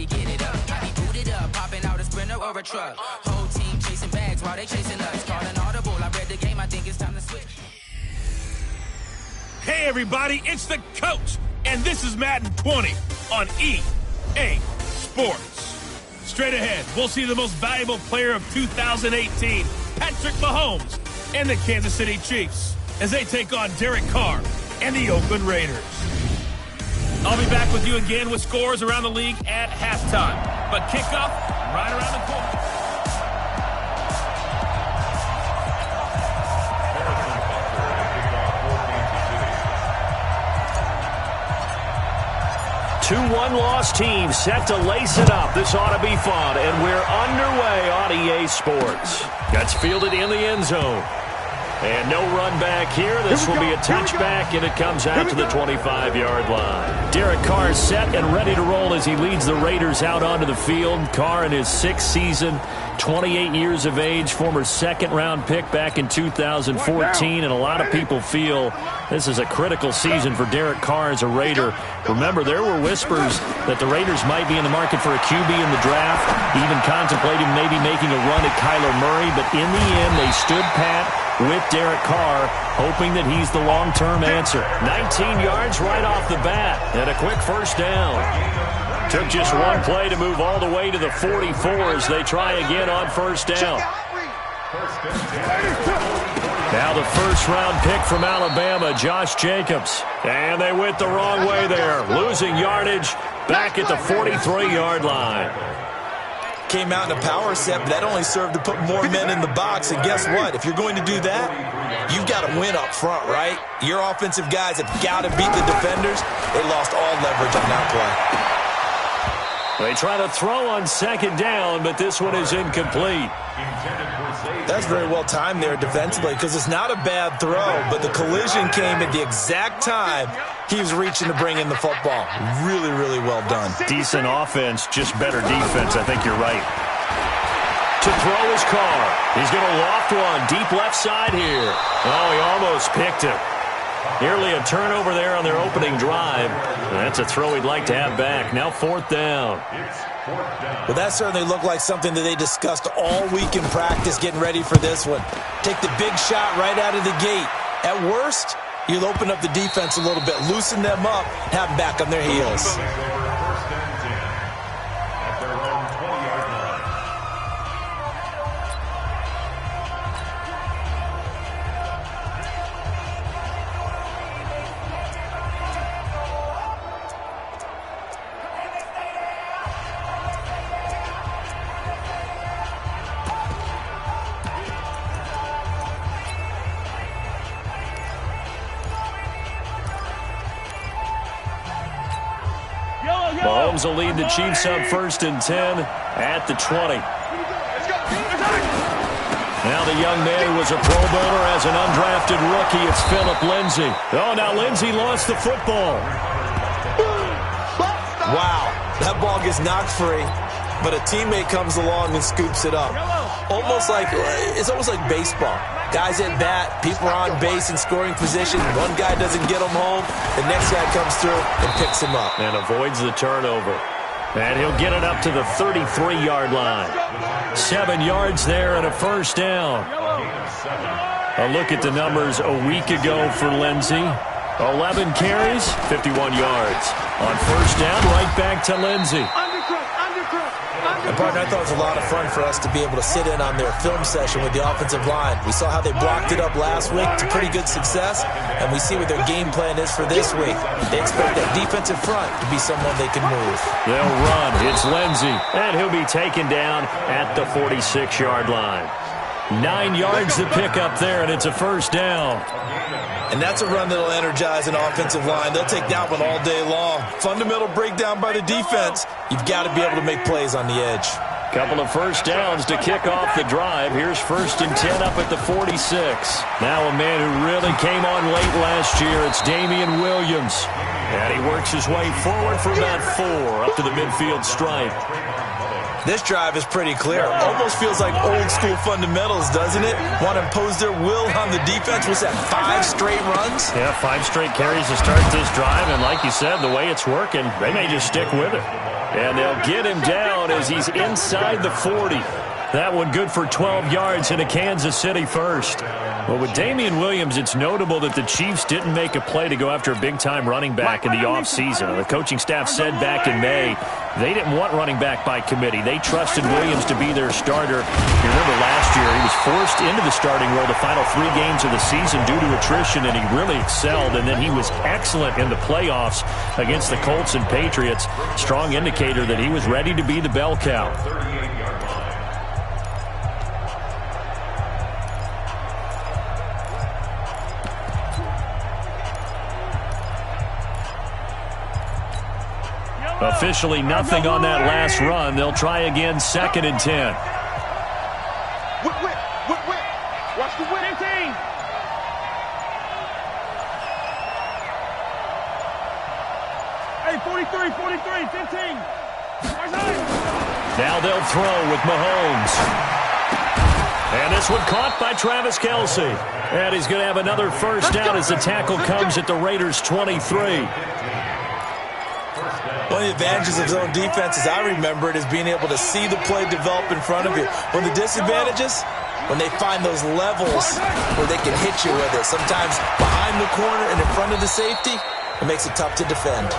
Everybody get it up. I be booted up, popping out a Sprinter or a truck. Whole team chasing bags while they chasing us. Calling audible, I read the game, I think it's time to switch. Hey everybody, it's the coach, and this is Madden 20 on EA Sports. Straight ahead, we'll see the most valuable player of 2018, Patrick Mahomes, and the Kansas City Chiefs, as they take on Derek Carr and the Oakland Raiders. I'll be back with you again with scores around the league at halftime, but kickoff right around the corner. 2-1 loss team set to lace it up. This ought to be fun, and we're underway on EA Sports. That's fielded in the end zone. And no run back here. This will be a touchback, and it comes out to the 25-yard line. Derek Carr is set and ready to roll as he leads the Raiders out onto the field. Carr in his 6th season, 28 years of age, former second-round pick back in 2014, and a lot of people feel this is a critical season for Derek Carr as a Raider. Remember, there were whispers that the Raiders might be in the market for a QB in the draft, even contemplating maybe making a run at Kyler Murray, but in the end, they stood pat with Derek Carr, hoping that he's the long-term answer. 19 yards right off the bat, and a quick first down. Took just one play to move all the way to the 44 as they try again on first down. Now the first-round pick from Alabama, Josh Jacobs. And they went the wrong way there, losing yardage back at the 43-yard line. Came out in a power set, but that only served to put more men in the box. And guess what? If you're going to do that, you've got to win up front, right? Your offensive guys have got to beat the defenders. They lost all leverage on that play. They try to throw on second down, but this one is incomplete. That's very well timed there defensively, because it's not a bad throw, but the collision came at the exact time he was reaching to bring in the football. Really, really well done. Decent offense, just better defense. I think you're right. To throw his Carr. He's going to loft one deep left side here. Oh, he almost picked it. Nearly a turnover there on their opening drive. That's a throw he'd like to have back. Now 4th down. Well, that certainly looked like something that they discussed all week in practice getting ready for this one. Take the big shot right out of the gate. At worst, you'll open up the defense a little bit, loosen them up, have them back on their heels. Mahomes will lead the Chiefs up 1st and 10 at the 20. Now the young man who was a Pro Bowler as an undrafted rookie, it's Phillip Lindsay. Oh, now Lindsay lost the football. Wow, that ball gets knocked free, but a teammate comes along and scoops it up. It's almost like baseball. Guys at bat, people are on base in scoring position. One guy doesn't get him home. The next guy comes through and picks him up. And avoids the turnover. And he'll get it up to the 33-yard line. 7 yards there and a first down. A look at the numbers a week ago for Lindsay. 11 carries, 51 yards. On first down, right back to Lindsay. And, partner, I thought it was a lot of fun for us to be able to sit in on their film session with the offensive line. We saw how they blocked it up last week to pretty good success, and we see what their game plan is for this week. They expect that defensive front to be someone they can move. They'll run. It's Lindsay, and he'll be taken down at the 46-yard line. 9 yards to pick up there, and it's a first down. And that's a run that'll energize an offensive line. They'll take that one all day long. Fundamental breakdown by the defense. You've got to be able to make plays on the edge. Couple of first downs to kick off the drive. Here's 1st and 10 up at the 46. Now a man who really came on late last year. It's Damian Williams. And he works his way forward for about 4 up to the midfield stripe. This drive is pretty clear. Almost feels like old-school fundamentals, doesn't it? Want to impose their will on the defense. Was that 5 straight runs? Yeah, 5 straight carries to start this drive. And like you said, the way it's working, they may just stick with it. And they'll get him down as he's inside the 40. That one good for 12 yards into Kansas City first. Well, with Damian Williams, it's notable that the Chiefs didn't make a play to go after a big-time running back in the offseason. The coaching staff said back in May they didn't want running back by committee. They trusted Williams to be their starter. You remember last year he was forced into the starting role the final 3 games of the season due to attrition, and he really excelled. And then he was excellent in the playoffs against the Colts and Patriots. Strong indicator that he was ready to be the bell cow. Officially nothing on that last run. They'll try again, 2nd and 10. Whip. Watch the whip. 15. Hey, 43, 15. Now they'll throw with Mahomes. And this one caught by Travis Kelce. And he's going to have another first down as the tackle comes at the Raiders' 23. One of the advantages of zone defense, as I remember it, is being able to see the play develop in front of you. One of the disadvantages, when they find those levels where they can hit you with it. Sometimes behind the corner and in front of the safety, it makes it tough to defend.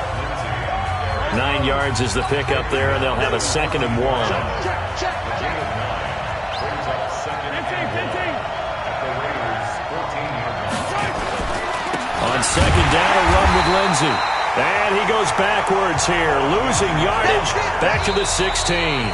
9 yards is the pickup there, and they'll have a 2nd and 1. On 2nd down, a run with Lindsey. And he goes backwards here, losing yardage back to the 16.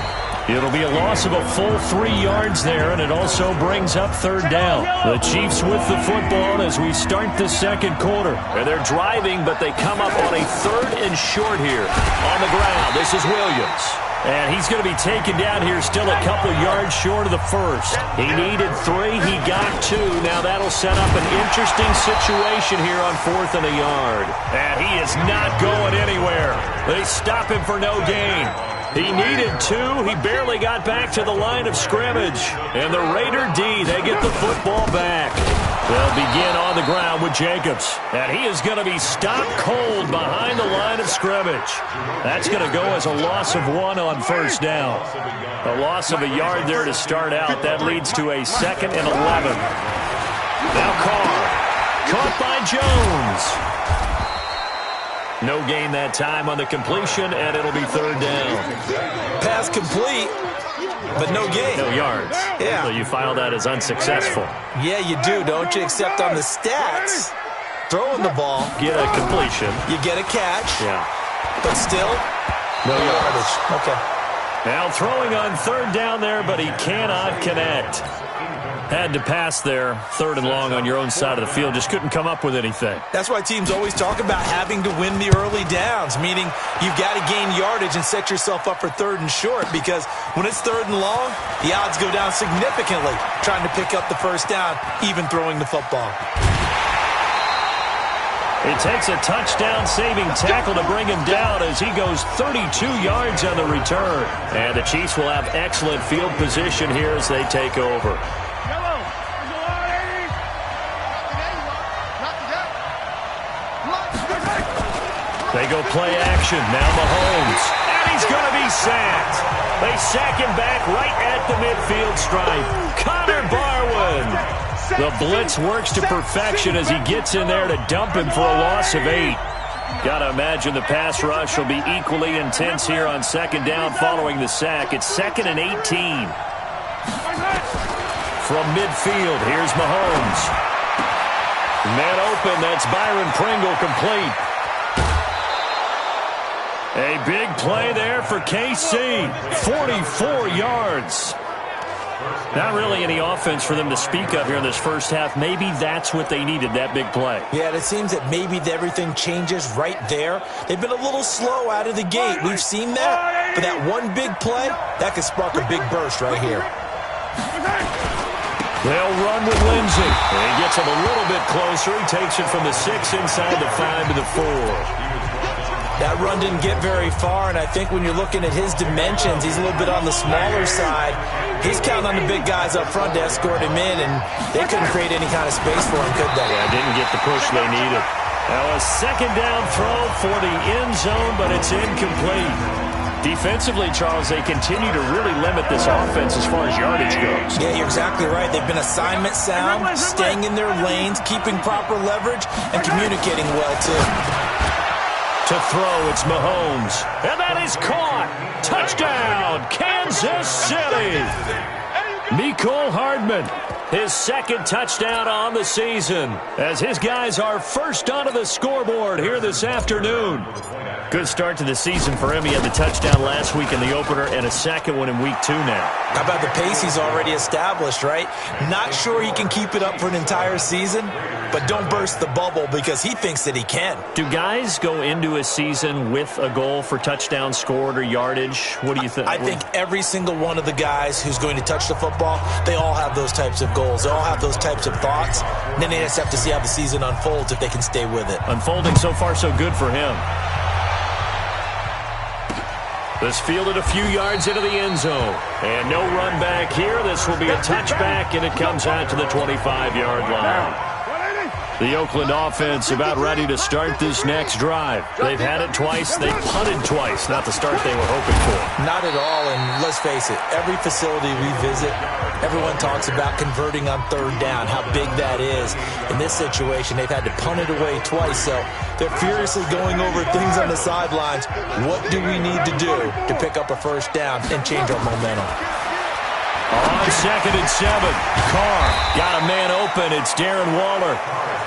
It'll be a loss of a full 3 yards there, and it also brings up 3rd down. The Chiefs with the football as we start the second quarter. And they're driving, but they come up on a 3rd and short here. On the ground, this is Williams. And he's going to be taken down here still a couple yards short of the first. He needed 3. He got 2. Now that'll set up an interesting situation here on 4th and a yard. And he is not going anywhere. They stop him for no gain. He needed 2. He barely got back to the line of scrimmage. And the Raider D, they get the football back. They'll begin on the ground with Jacobs. And he is going to be stopped cold behind the line of scrimmage. That's going to go as a loss of 1 on first down. A loss of a yard there to start out. That leads to a 2nd and 11. Now Carr. Caught by Jones. No gain that time on the completion, and it'll be 3rd down. Pass complete, but no gain. No yards. Yeah. So you file that as unsuccessful. Yeah, you do, don't you? Except on the stats, throwing the ball. Get a completion. You get a catch. Yeah. But still, no yardage. Okay. Now throwing on 3rd down there, but he cannot connect. Had to pass there, 3rd and long on your own side of the field. Just couldn't come up with anything. That's why teams always talk about having to win the early downs, meaning you've got to gain yardage and set yourself up for 3rd and short, because when it's 3rd and long, the odds go down significantly trying to pick up the first down, even throwing the football. It takes a touchdown-saving tackle to bring him down as he goes 32 yards on the return. And the Chiefs will have excellent field position here as they take over. They go play action. Now Mahomes. And he's going to be sacked. They sack him back right at the midfield stripe. Connor Barwin. The blitz works to perfection as he gets in there to dump him for a loss of 8. Got to imagine the pass rush will be equally intense here on 2nd down following the sack. It's 2nd and 18. From midfield, here's Mahomes. Man open, that's Byron Pringle complete. A big play there for KC. 44 yards. Not really any offense for them to speak of here in this first half. Maybe that's what they needed, that big play. Yeah, it seems that maybe everything changes right there. They've been a little slow out of the gate. We've seen that. But that one big play, that could spark a big burst right here. They'll run with Lindsey. And he gets him a little bit closer. He takes it from the 6 inside the 5 to the 4. That run didn't get very far, and I think when you're looking at his dimensions, he's a little bit on the smaller side. He's counting on the big guys up front to escort him in, and they couldn't create any kind of space for him, could they? Yeah, didn't get the push they needed. Now a 2nd down throw for the end zone, but it's incomplete. Defensively, Charles, they continue to really limit this offense as far as yardage goes. Yeah, you're exactly right. They've been assignment sound, staying in their lanes, keeping proper leverage, and communicating well, too. To throw, it's Mahomes. And that is caught. Touchdown, Kansas City. Mecole Hardman, his second touchdown on the season, as his guys are first onto the scoreboard here this afternoon. Good start to the season for him. He had the touchdown last week in the opener and a second one in week 2 now. How about the pace he's already established, right? Not sure he can keep it up for an entire season, but don't burst the bubble because he thinks that he can. Do guys go into a season with a goal for touchdown scored or yardage? What do you think? I think every single one of the guys who's going to touch the football, they all have those types of goals. They all have those types of thoughts. And then they just have to see how the season unfolds if they can stay with it. Unfolding so far so good for him. This fielded a few yards into the end zone. And no run back here. This will be a touchback, and it comes out to the 25-yard line. The Oakland offense about ready to start this next drive. They've had it twice. They punted twice. Not the start they were hoping for. Not at all, and let's face it, every facility we visit, everyone talks about converting on third down, how big that is. In this situation, they've had to punt it away twice, so they're furiously going over things on the sidelines. What do we need to do to pick up a first down and change our momentum? On 2nd and 7, Carr got a man open. It's Darren Waller.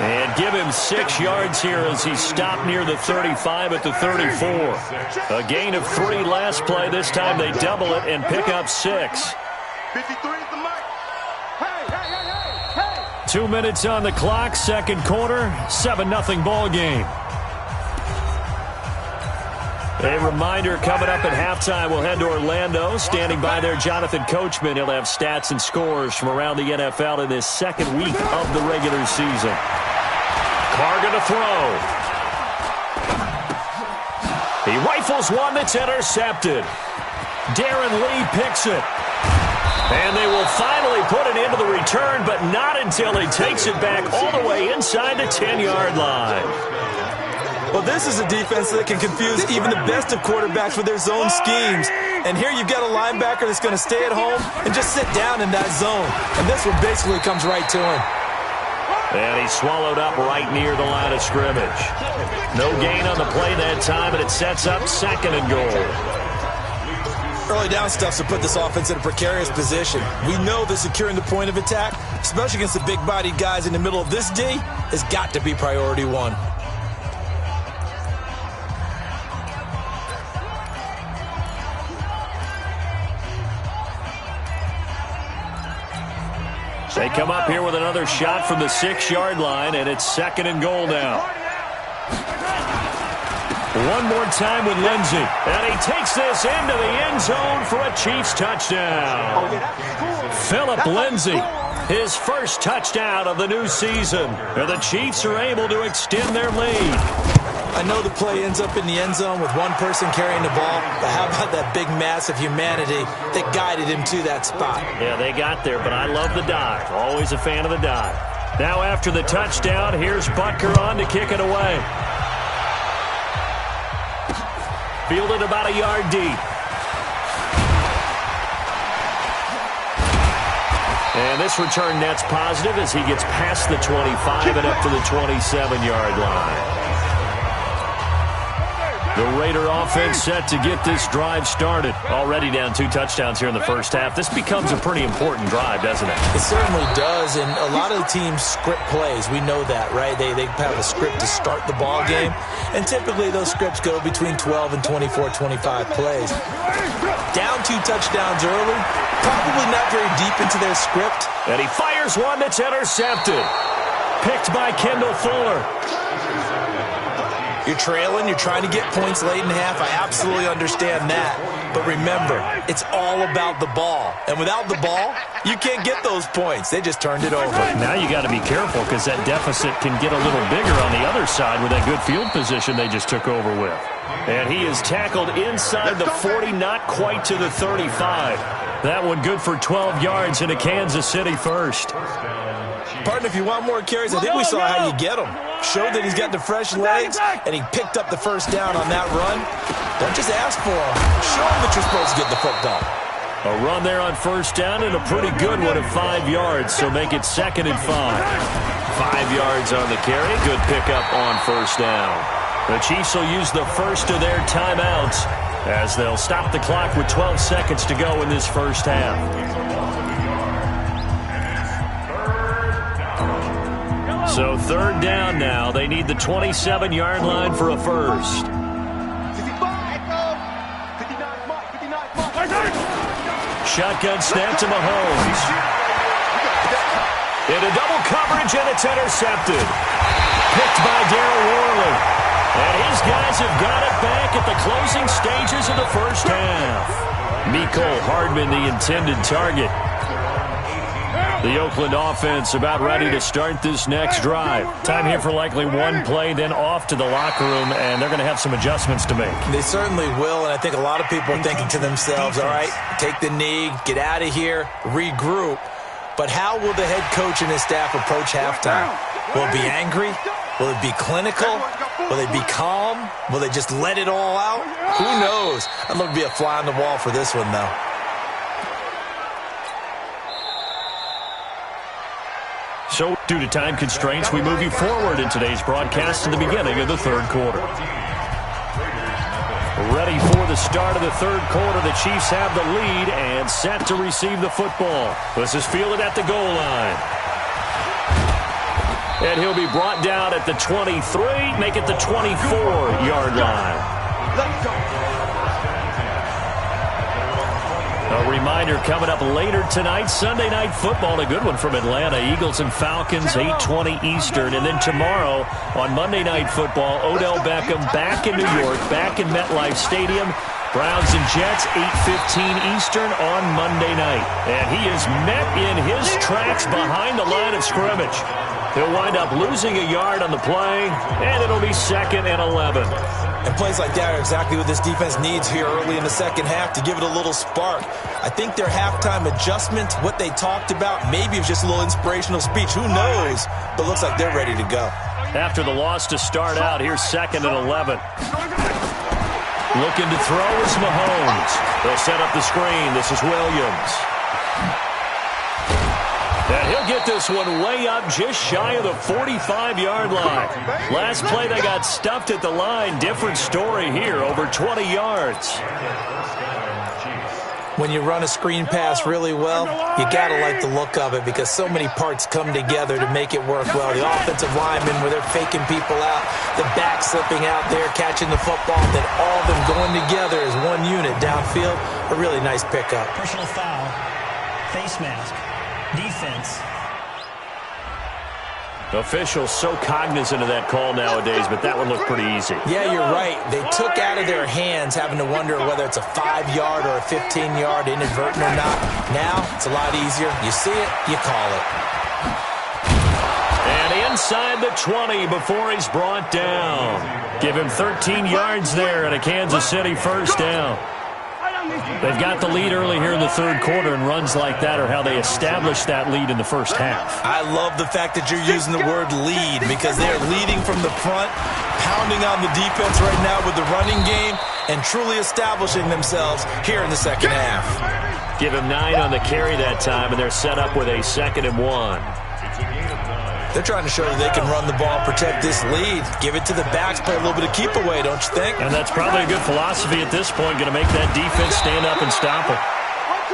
And give him 6 yards here as he stopped near the 35 at the 34. A gain of 3 last play. This time they double it and pick up 6. 2 minutes on the clock, second quarter, 7-0 ball game. A reminder coming up at halftime, we'll head to Orlando. Standing by there, Jonathan Coachman. He'll have stats and scores from around the NFL in this second week of the regular season. Carr going to throw. He rifles one that's intercepted. Darren Lee picks it. And they will finally put it into the return, but not until he takes it back all the way inside the 10-yard line. Well, this is a defense that can confuse even the best of quarterbacks with their zone schemes. And here you've got a linebacker that's going to stay at home and just sit down in that zone. And this one basically comes right to him. And he's swallowed up right near the line of scrimmage. No gain on the play that time, and it sets up 2nd and goal. Early down stuff to put this offense in a precarious position. We know that securing the point of attack, especially against the big-bodied guys in the middle of this D, has got to be priority 1. They come up here with another shot from the 6-yard line, and it's 2nd and goal now. One more time with Lindsey, and he takes this into the end zone for a Chiefs touchdown. Phillip Lindsey, his first touchdown of the new season, and the Chiefs are able to extend their lead. I know the play ends up in the end zone with one person carrying the ball, but how about that big mass of humanity that guided him to that spot? Yeah, they got there, but I love the dive. Always a fan of the dive. Now after the touchdown, here's Butker on to kick it away. Fielded about a yard deep. And this return net's positive as he gets past the 25 and up to the 27-yard line. The Raider offense set to get this drive started. Already down 2 touchdowns here in the first half. This becomes a pretty important drive, doesn't it? It certainly does, and a lot of the teams script plays. We know that, right? They have a script to start the ball game, and typically those scripts go between 12 and 24, 25 plays. Down 2 touchdowns early, probably not very deep into their script. And he fires one that's intercepted. Picked by Kendall Fuller. You're trailing, you're trying to get points late in half. I absolutely understand that. But remember, it's all about the ball. And without the ball, you can't get those points. They just turned it over. Now you got to be careful because that deficit can get a little bigger on the other side with that good field position they just took over with. And he is tackled inside the 40, not quite to the 35. That one good for 12 yards into Kansas City first. Partner, if you want more carries, I think we saw how you get them. Showed that he's got the fresh legs, and he picked up the first down on that run. Don't just ask for him. Show him that you're supposed to get the football. A run there on first down and a pretty good one at 5 yards, so make it 2nd and 5. 5 yards on the carry. Good pickup on first down. The Chiefs will use the first of their timeouts as they'll stop the clock with 12 seconds to go in this first half. So 3rd down now. They need the 27-yard line for a first. Shotgun snap to Mahomes. Into double coverage, and it's intercepted. Picked by Darryl Worley. And his guys have got it back at the closing stages of the first half. Mecole Hardman, the intended target. The Oakland offense about ready to start this next drive. Time here for likely one play, then off to the locker room, and they're going to have some adjustments to make. They certainly will, and I think a lot of people are thinking to themselves, all right, take the knee, get out of here, regroup. But how will the head coach and his staff approach halftime? Will it be angry? Will it be clinical? Will they be calm? Will they just let it all out? Who knows? I'd love to be a fly on the wall for this one, though. So, due to time constraints, we move you forward in today's broadcast to the beginning of the 3rd quarter. Ready for the start of the 3rd quarter. The Chiefs have the lead and set to receive the football. This is fielded at the goal line. And he'll be brought down at the 23, make it the 24-yard line. Let's go. A reminder coming up later tonight, Sunday Night Football, a good one from Atlanta. Eagles and Falcons, 8:20 Eastern. And then tomorrow on Monday Night Football, Odell Beckham back in New York, back in MetLife Stadium. Browns and Jets, 8:15 Eastern on Monday night. And he is met in his tracks behind the line of scrimmage. He'll wind up losing a yard on the play, and it'll be 2nd and 11. And plays like that are exactly what this defense needs here early in the second half to give it a little spark. I think their halftime adjustment, what they talked about, maybe it was just a little inspirational speech. Who knows? But it looks like they're ready to go. After the loss to start out, here's 2nd and 11. Looking to throw is Mahomes. They'll set up the screen. This is Williams. And he'll get this one way up just shy of the 45-yard line. Last play they got stuffed at the line. Different story here, over 20 yards. When you run a screen pass really well, you got to like the look of it because so many parts come together to make it work well. The offensive linemen, where they're faking people out, the back slipping out there, catching the football, then all of them going together as one unit downfield. A really nice pickup. Personal foul, face mask. Defense. Officials so cognizant of that call nowadays, but that one looked pretty easy. Yeah, you're right. They took out of their hands having to wonder whether it's a 5-yard or a 15-yard inadvertent or not. Now, it's a lot easier. You see it, you call it. And inside the 20 before he's brought down. Give him 13 yards there and a Kansas City first down. They've got the lead early here in the 3rd quarter, and runs like that are how they established that lead in the first half. I love the fact that you're using the word lead because they're leading from the front, pounding on the defense right now with the running game, and truly establishing themselves here in the second half. Give him 9 on the carry that time, and they're set up with a 2nd and 1. They're trying to show that they can run the ball, protect this lead. Give it to the backs, play a little bit of keep away, don't you think? And that's probably a good philosophy at this point, going to make that defense stand up and stop it.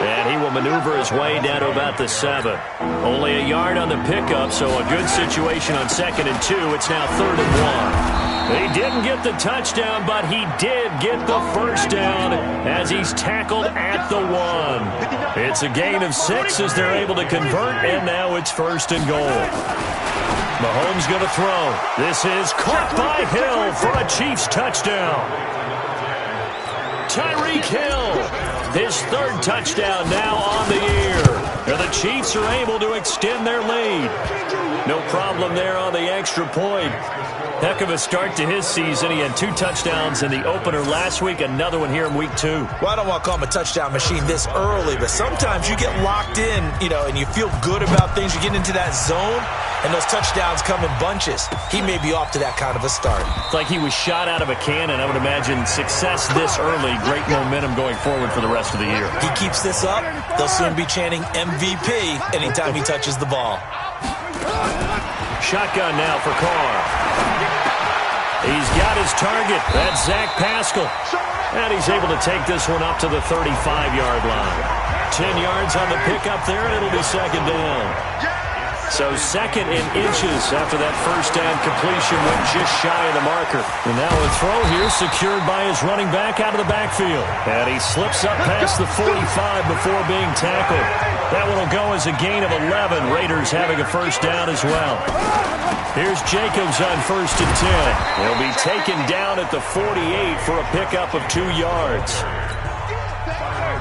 And he will maneuver his way down to about the 7. Only a yard on the pickup, so a good situation on 2nd and 2. It's now 3rd and 1. He didn't get the touchdown, but he did get the first down as he's tackled at the 1. It's a gain of 6 as they're able to convert, and now it's 1st and goal. Mahomes going to throw. This is caught by Hill for a Chiefs touchdown. Tyreek Hill, his 3rd touchdown now on the year. And the Chiefs are able to extend their lead. No problem there on the extra point. Heck of a start to his season. He had 2 touchdowns in the opener last week, another one here in week 2. Well, I don't want to call him a touchdown machine this early, but sometimes you get locked in, and you feel good about things. You get into that zone, and those touchdowns come in bunches. He may be off to that kind of a start. It's like he was shot out of a cannon. I would imagine success this early, great momentum going forward for the rest of the year. He keeps this up, they'll soon be chanting MVP anytime he touches the ball. Shotgun now for Carr. He's got his target. That's Zach Pascal. And he's able to take this one up to the 35-yard line. 10 yards on the pickup there, and it'll be second down. So second in inches after that first down completion went just shy of the marker. And now a throw here secured by his running back out of the backfield. And he slips up past the 45 before being tackled. That one will go as a gain of 11. Raiders having a first down as well. Here's Jacobs on 1st and 10. He'll be taken down at the 48 for a pickup of 2 yards.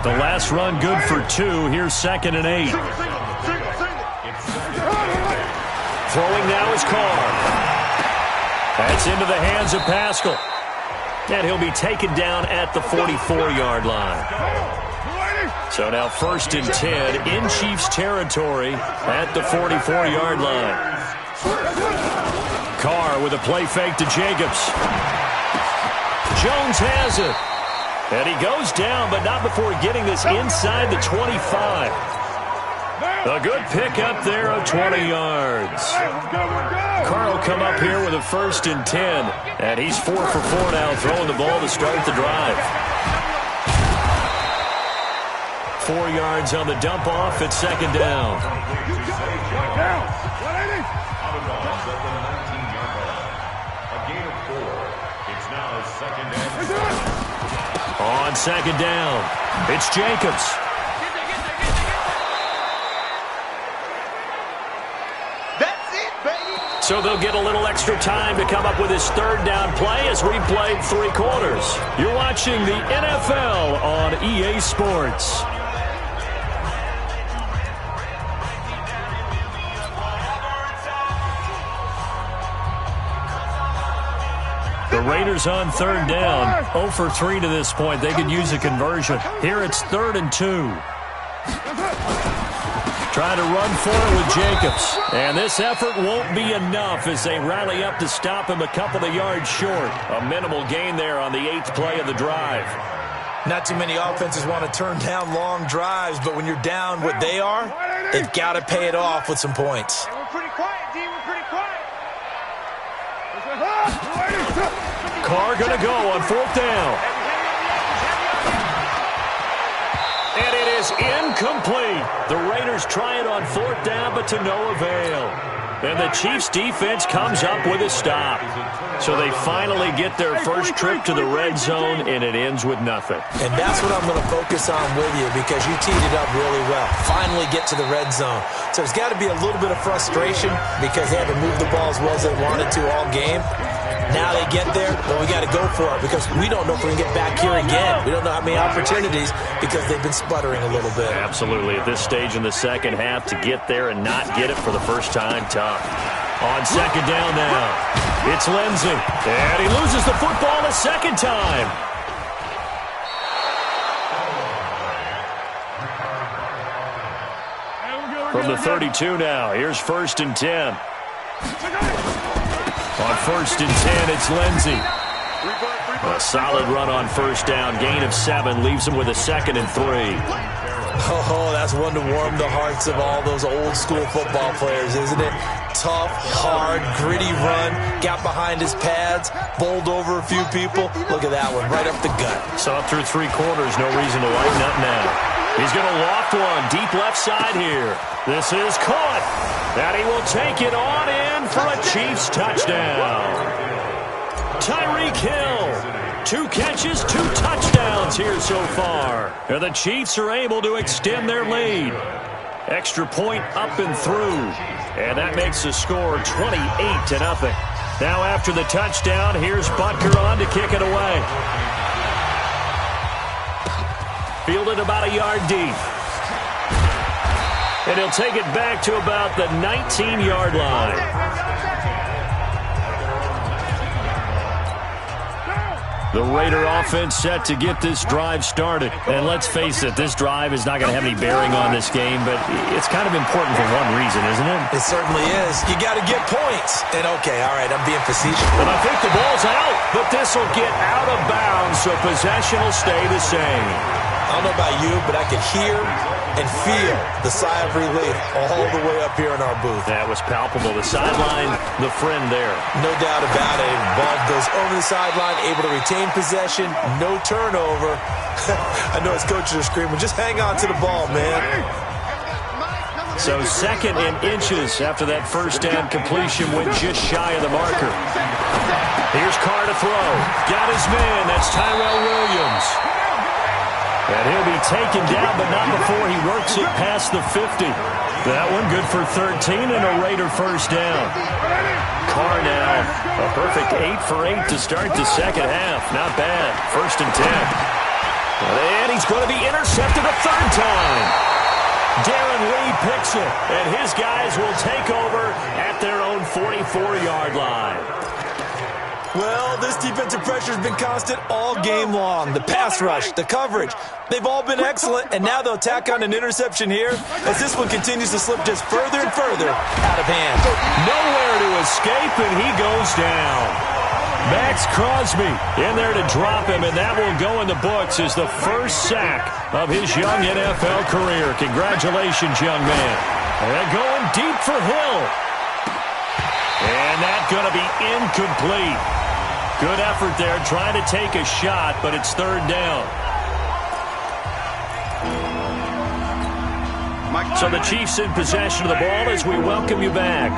The last run good for 2. Here's 2nd and 8. Throwing now is Carr. That's into the hands of Pascal. And he'll be taken down at the 44-yard line. So now 1st and 10 in Chiefs territory at the 44-yard line. Carr with a play fake to Jacobs. Jones has it. And he goes down, but not before getting this inside the 25. A good pickup there of 20 yards. Carr will come up here with a 1st and 10. And he's 4 for 4 now, throwing the ball to start the drive. 4 yards on the dump off at 2nd down. On 2nd down, it's Jacobs. So they'll get a little extra time to come up with his 3rd down play as we played 3 quarters. You're watching the NFL on EA Sports. The Raiders on 3rd down, 0 for 3 to this point. They could use a conversion. Here it's 3rd and 2. Trying to run for it with Jacobs. And this effort won't be enough as they rally up to stop him a couple of yards short. A minimal gain there on the 8th play of the drive. Not too many offenses want to turn down long drives, but when you're down what they are, they've got to pay it off with some points. We're pretty quiet, D. We're pretty quiet. Carr going to go on 4th down. And it is incomplete. The Raiders try it on 4th down, but to no avail. And the Chiefs defense comes up with a stop. So they finally get their first trip to the red zone, and it ends with nothing. And that's what I'm going to focus on with you because you teed it up really well. Finally get to the red zone. So there's got to be a little bit of frustration because they haven't moved the ball as well as they wanted to all game. Now they get there, but we got to go for it because we don't know if we can get back here again. We don't know how many opportunities because they've been sputtering a little bit. Absolutely. At this stage in the second half, to get there and not get it for the first time, tough. On 2nd down now, it's Lindsey. And he loses the football a second time. From the 32 now, here's 1st and 10. On 1st and 10, it's Lindsey. A solid run on 1st down. Gain of 7 leaves him with a 2nd and 3. Oh, that's one to warm the hearts of all those old school football players, isn't it? Tough, hard, gritty run. Got behind his pads, bowled over a few people. Look at that one, right up the gut. Saw through 3 quarters, no reason to lighten up now. He's going to loft one deep left side here. This is caught. And he will take it on in for a Chiefs touchdown. Tyreek Hill. 2 catches, 2 touchdowns here so far. And the Chiefs are able to extend their lead. Extra point up and through. And that makes the score 28-0. Now after the touchdown, here's Butker on to kick it away. Fielded about a yard deep. And he'll take it back to about the 19-yard line. The Raider offense set to get this drive started. And let's face it, this drive is not going to have any bearing on this game, but it's kind of important for one reason, isn't it? It certainly is. You got to get points. And okay, all right, I'm being facetious. And I think the ball's out, but this will get out of bounds, so possession will stay the same. I don't know about you, but I could hear and feel the sigh of relief all the way up here in our booth. That was palpable. The sideline, the friend there. No doubt about it. Ball goes over the sideline, able to retain possession, no turnover. I know his coaches are screaming, just hang on to the ball, man. So 2nd and inches after that first down completion went just shy of the marker. Here's Carr to throw. Got his man. That's Tyrell Williams. And he'll be taken down, but not before he works it past the 50. That one good for 13 and a Raider first down. Carr now, a perfect 8 for 8 to start the second half. Not bad. 1st and 10. And he's going to be intercepted a third time. Darren Lee picks it, and his guys will take over at their own 44-yard line. Well, this defensive pressure has been constant all game long. The pass rush, the coverage, they've all been excellent, and now they'll tack on an interception here as this one continues to slip just further and further out of hand. Nowhere to escape, and he goes down. Max Crosby in there to drop him, and that will go in the books as the first sack of his young NFL career. Congratulations, young man. And going deep for Hill. And that's going to be incomplete. Good effort there, trying to take a shot, but it's third down. So the Chiefs in possession of the ball as we welcome you back.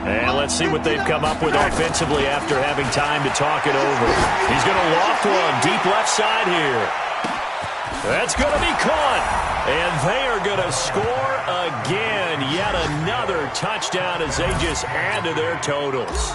And let's see what they've come up with offensively after having time to talk it over. He's going to loft one deep left side here. That's going to be caught. And they are going to score again. Yet another touchdown as they just add to their totals.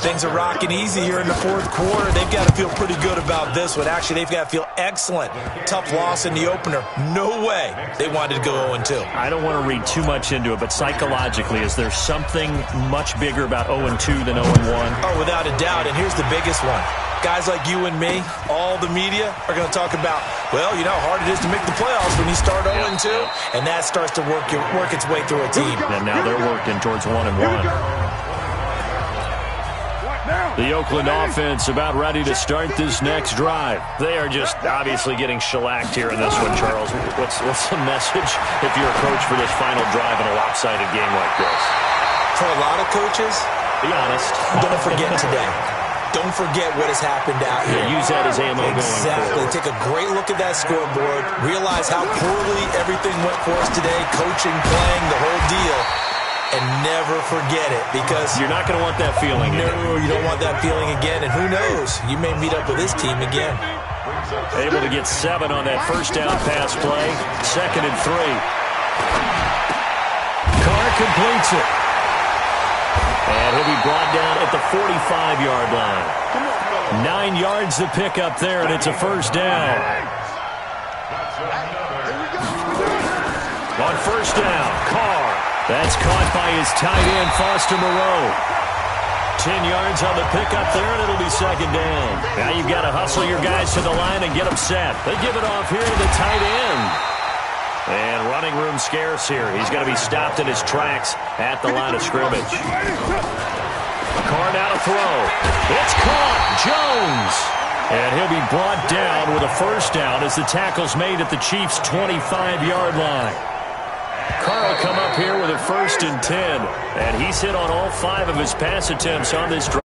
Things are rocking easy here in the fourth quarter. They've got to feel pretty good about this one. Actually, they've got to feel excellent. Tough loss in the opener. No way they wanted to go 0-2. I don't want to read too much into it, but psychologically, is there something much bigger about 0-2 than 0-1? Oh, without a doubt. And here's the biggest one. Guys like you and me, all the media, are going to talk about, well, you know how hard it is to make the playoffs when you start 0-2, and that starts to work its way through a team. And now they're working towards 1-1. The Oakland offense about ready to start this next drive. They are just obviously getting shellacked here in this one, Charles. What's the message if you're a coach for this final drive in a lopsided game like this? For a lot of coaches, be honest. Don't forget today. Don't forget what has happened out here. Use that as ammo going Exactly. forward. Take a great look at that scoreboard. Realize how poorly everything went for us today. Coaching, playing, the whole deal. And never forget it, because you're not going to want that feeling again. No, you don't want that feeling again. And who knows? You may meet up with this team again. Able to get 7 on that first down pass play. 2nd and 3. Carr completes it. And he'll be brought down at the 45-yard line. 9 yards to pick up there, and it's a first down. On first down, Carr. That's caught by his tight end, Foster Moreau. 10 yards on the pickup there, and it'll be second down. Now you've got to hustle your guys to the line and get them set. They give it off here to the tight end. And running room scarce here. He's going to be stopped in his tracks at the line of scrimmage. Carr now to throw. It's caught. Jones. And he'll be brought down with a first down as the tackle's made at the Chiefs' 25-yard line. Carr will come up here with a 1st and 10. And he's hit on all 5 of his pass attempts on this drive.